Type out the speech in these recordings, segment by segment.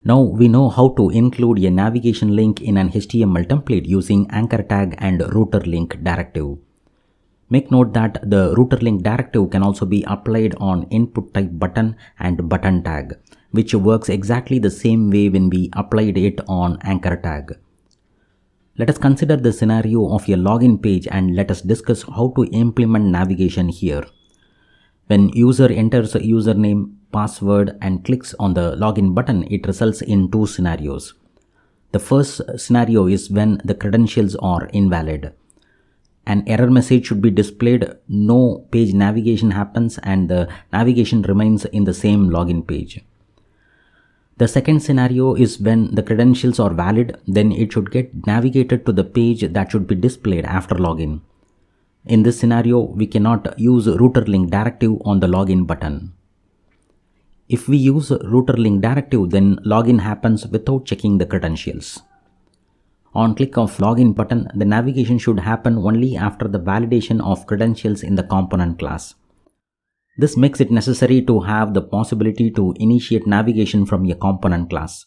Now we know how to include a navigation link in an HTML template using anchor tag and router link directive. Make note that the router link directive can also be applied on input type button and button tag, which works exactly the same way when we applied it on anchor tag. Let us consider the scenario of a login page and let us discuss how to implement navigation here. When user enters a username, password and clicks on the login button, it results in two scenarios. The first scenario is when the credentials are invalid. An error message should be displayed, no page navigation happens and the navigation remains in the same login page. The second scenario is when the credentials are valid, then it should get navigated to the page that should be displayed after login. In this scenario, we cannot use router link directive on the login button. If we use router link directive, then login happens without checking the credentials. On click of login button, the navigation should happen only after the validation of credentials in the component class. This makes it necessary to have the possibility to initiate navigation from a component class.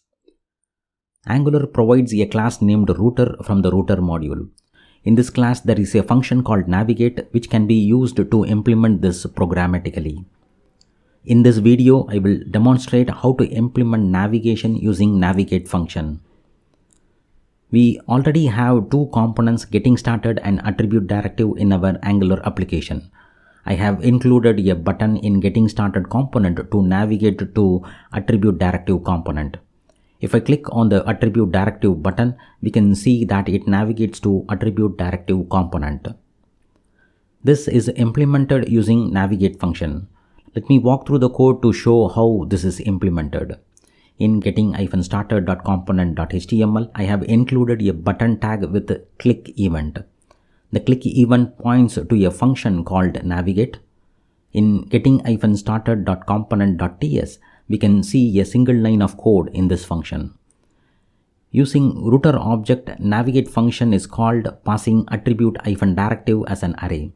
Angular provides a class named router from the router module. In this class, there is a function called navigate which can be used to implement this programmatically. In this video, I will demonstrate how to implement navigation using navigate function. We already have two components, getting started and attribute directive, in our Angular application. I have included a button in getting started component to navigate to attribute directive component. If I click on the attribute directive button, we can see that it navigates to attribute directive component. This is implemented using navigate function. Let me walk through the code to show how this is implemented. In getting-started.component.html, I have included a button tag with click event. The click event points to a function called navigate. In getting-started.component.ts, we can see a single line of code in this function. Using router object, navigate function is called passing attribute-directive as an array.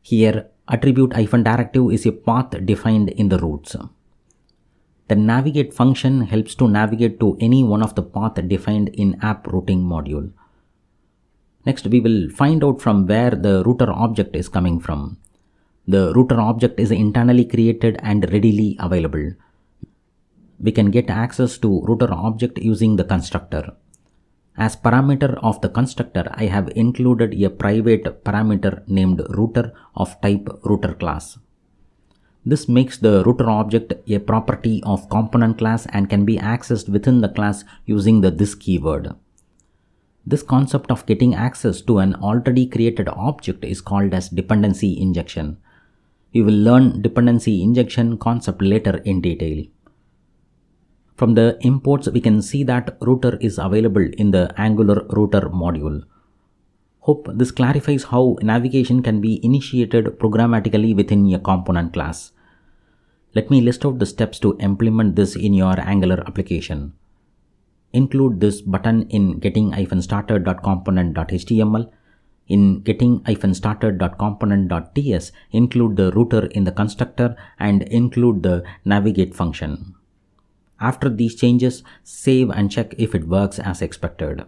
Here, attribute-directive is a path defined in the roots. The navigate function helps to navigate to any one of the paths defined in app routing module. Next, we will find out from where the router object is coming from. The router object is internally created and readily available. We can get access to router object using the constructor. As parameter of the constructor, I have included a private parameter named router of type router class. This makes the router object a property of component class and can be accessed within the class using the this keyword. This concept of getting access to an already created object is called as dependency injection. We will learn dependency injection concept later in detail. From the imports, we can see that router is available in the Angular router module. Hope this clarifies how navigation can be initiated programmatically within a component class. Let me list out the steps to implement this in your Angular application. Include this button in getting-started.component.html. In getting-started.component.ts, include the router in the constructor and include the navigate function. After these changes, save and check if it works as expected.